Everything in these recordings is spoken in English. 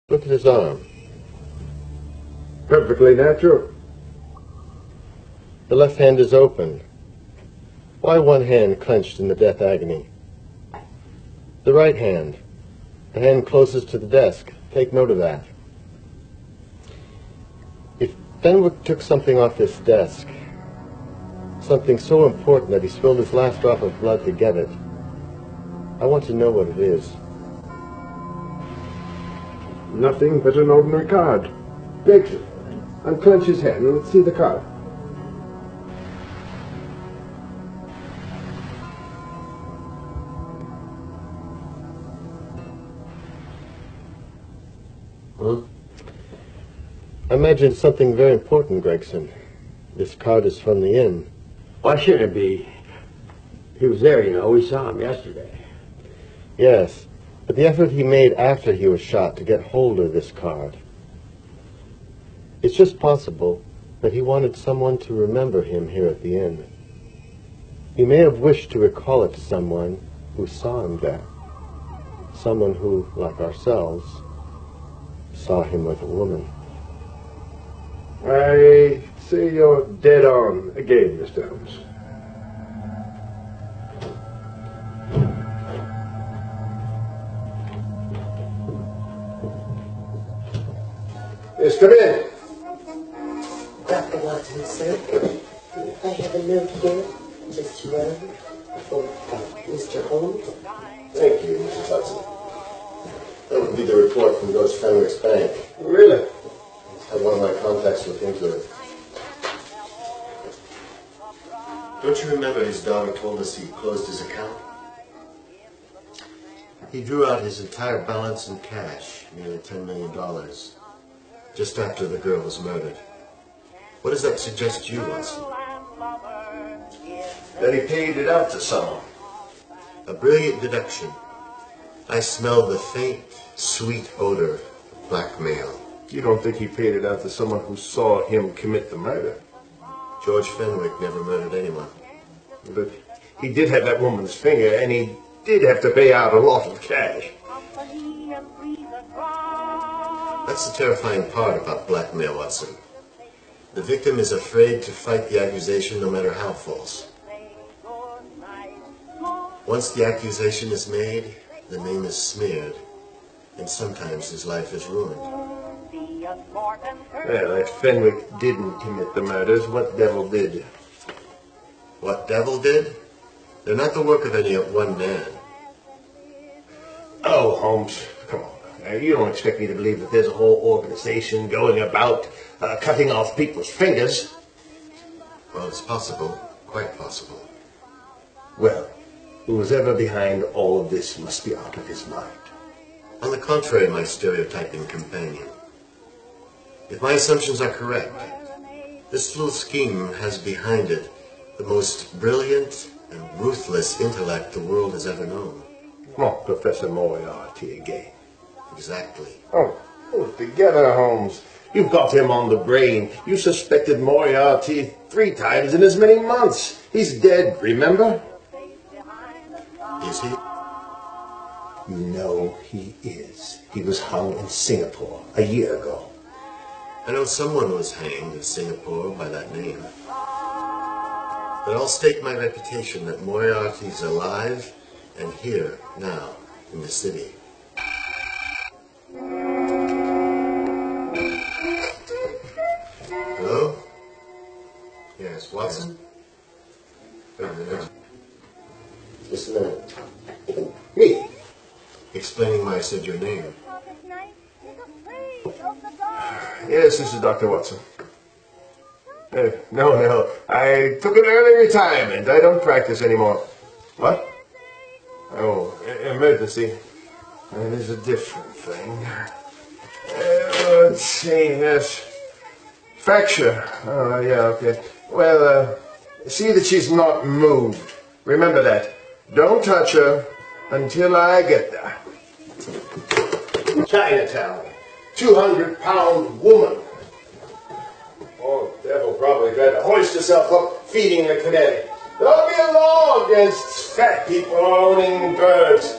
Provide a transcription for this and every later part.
Look at his arm. Perfectly natural. The left hand is open. Why one hand clenched in the death agony? The right hand. The hand closest to the desk. Take note of that. If Fenwick took something off this desk, something so important that he spilled his last drop of blood to get it, I want to know what it is. Nothing but an ordinary card. Gregson, unclench his hand and let's see the card. I imagine it's something very important, Gregson. This card is from the inn. Why shouldn't it be? He was there, you know. We saw him yesterday. Yes, but the effort he made after he was shot to get hold of this card. It's just possible that he wanted someone to remember him here at the inn. He may have wished to recall it to someone who saw him there. Someone who, like ourselves, saw him with a woman. I say you're dead on again, Mr. Holmes. Yes, come in. Dr. Watson, sir. I have a note here, just wrote for Mr. Holmes. Thank you, Mrs. Hudson. That would be the report from Ghost Fenwick's bank. Really? Had one of my contacts look into it. Don't you remember his daughter told us he closed his account? He drew out his entire balance in cash, nearly $10 million, just after the girl was murdered. What does that suggest to you, Watson? That he paid it out to someone. A brilliant deduction. I smell the faint, sweet odor of blackmail. You don't think he paid it out to someone who saw him commit the murder? George Fenwick never murdered anyone. But he did have that woman's finger, and he did have to pay out a lot of cash. That's the terrifying part about blackmail, Watson. The victim is afraid to fight the accusation no matter how false. Once the accusation is made, the name is smeared, and sometimes his life is ruined. Well, if Fenwick didn't commit the murders, what devil did? What devil did? They're not the work of any one man. Oh, Holmes, come on. Now, you don't expect me to believe that there's a whole organization going about cutting off people's fingers. Well, it's possible. Quite possible. Well, who's ever behind all of this must be out of his mind. On the contrary, my stereotyping companion. If my assumptions are correct, this little scheme has behind it the most brilliant and ruthless intellect the world has ever known. Oh, Professor Moriarty again. Exactly. Oh, together, Holmes. You've got him on the brain. You suspected Moriarty 3 times in as many months. He's dead, remember? Is he? You know he is. He was hung in Singapore a year ago. I know someone was hanged in Singapore by that name. But I'll stake my reputation that Moriarty's alive and here now in the city. Hello? Yes, Watson? Wait a minute. Just a minute. Me? Explaining why I said your name. Yes, this is Dr. Watson. No. I took an early retirement. I don't practice anymore. What? Oh, emergency. That is a different thing. Let's see, yes. Fracture. Oh, yeah, okay. Well, see that she's not moved. Remember that. Don't touch her until I get there. Chinatown. 200-pound woman. Oh, devil probably tried to hoist herself up feeding a cadet. There'll be a law against fat people owning birds.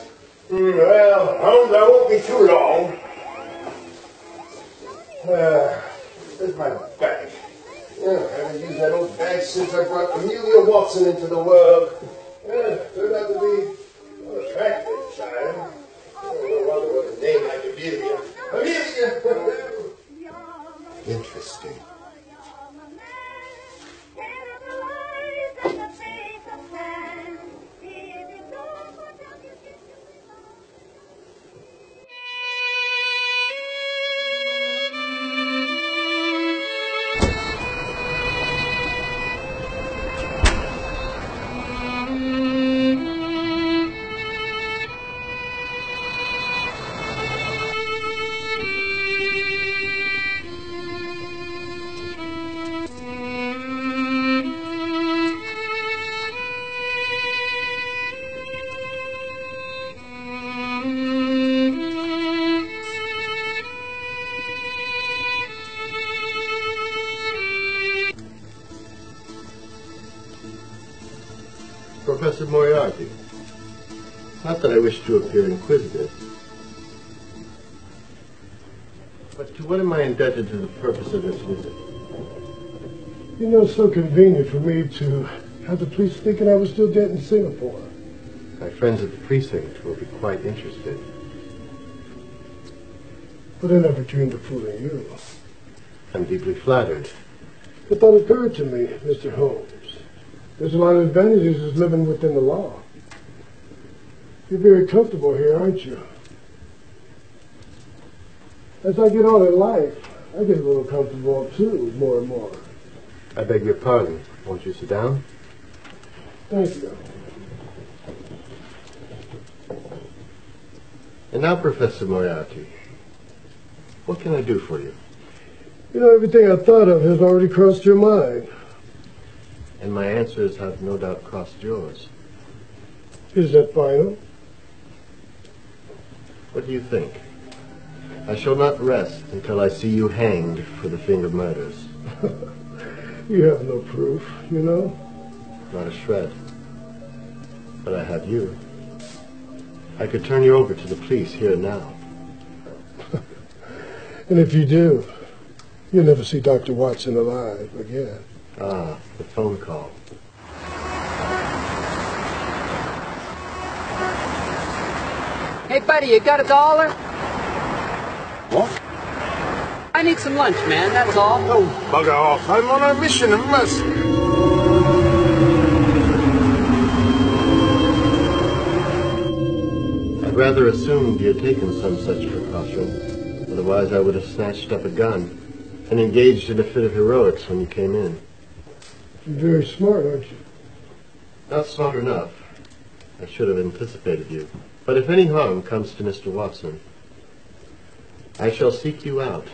Well, Holmes, I won't be too long. Where's my bag? Yeah, I haven't used that old bag since I brought Amelia Watson into the world. Turned out to be an attractive child. I wonder what a name like Amelia. Amelia! Interesting. Professor Moriarty, not that I wish to appear inquisitive, but to what am I indebted to the purpose of this visit? You know, it's so convenient for me to have the police thinking I was still dead in Singapore. My friends at the precinct will be quite interested. But I never dreamed of fooling you. I'm deeply flattered. The thought occurred to me, Mr. Holmes. There's a lot of advantages of living within the law. You're very comfortable here, aren't you? As I get on in life, I get a little comfortable too, more and more. I beg your pardon. Won't you sit down? Thank you. And now, Professor Moriarty, what can I do for you? You know, everything I thought of has already crossed your mind. And my answers have no doubt crossed yours. Is that final? What do you think? I shall not rest until I see you hanged for the Finger murders. You have no proof, you know? Not a shred. But I have you. I could turn you over to the police here and now. And if you do, you'll never see Dr. Watson alive again. Ah, the phone call. Hey, buddy, you got $1? What? I need some lunch, man, that's all. Oh, bugger off. I'm on a mission of mercy. I'd rather assumed you had taken some such precaution. Otherwise, I would have snatched up a gun and engaged in a fit of heroics when you came in. You're very smart, aren't you? Not smart enough. I should have anticipated you. But if any harm comes to Mr. Watson, I shall seek you out.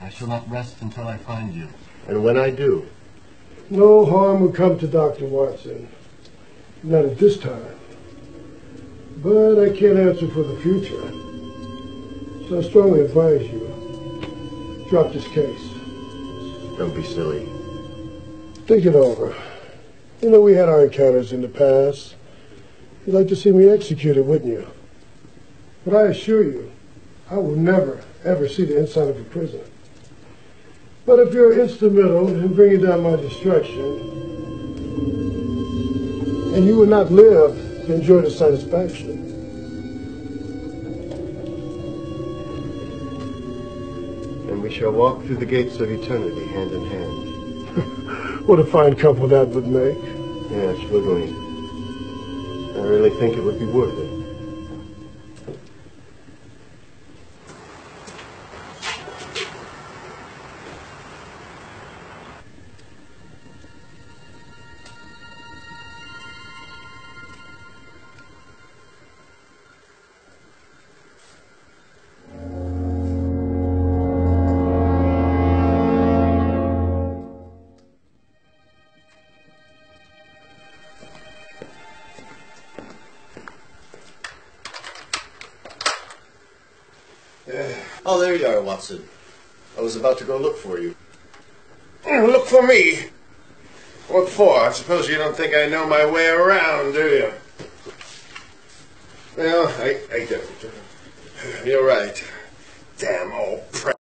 I shall not rest until I find you. And when I do... No harm will come to Dr. Watson. Not at this time. But I can't answer for the future. So I strongly advise you, drop this case. Don't be silly. Think it over. You know, we had our encounters in the past. You'd like to see me executed, wouldn't you? But I assure you, I will never, ever see the inside of a prison. But if you're instrumental in bringing down my destruction, and you will not live to enjoy the satisfaction. And we shall walk through the gates of eternity hand in hand. What a fine couple that would make. Yes, would we? I really think it would be worth it. Oh, there you are, Watson. I was about to go look for you. Look for me. What for? I suppose you don't think I know my way around, do you? Well, I don't. You're right. Damn old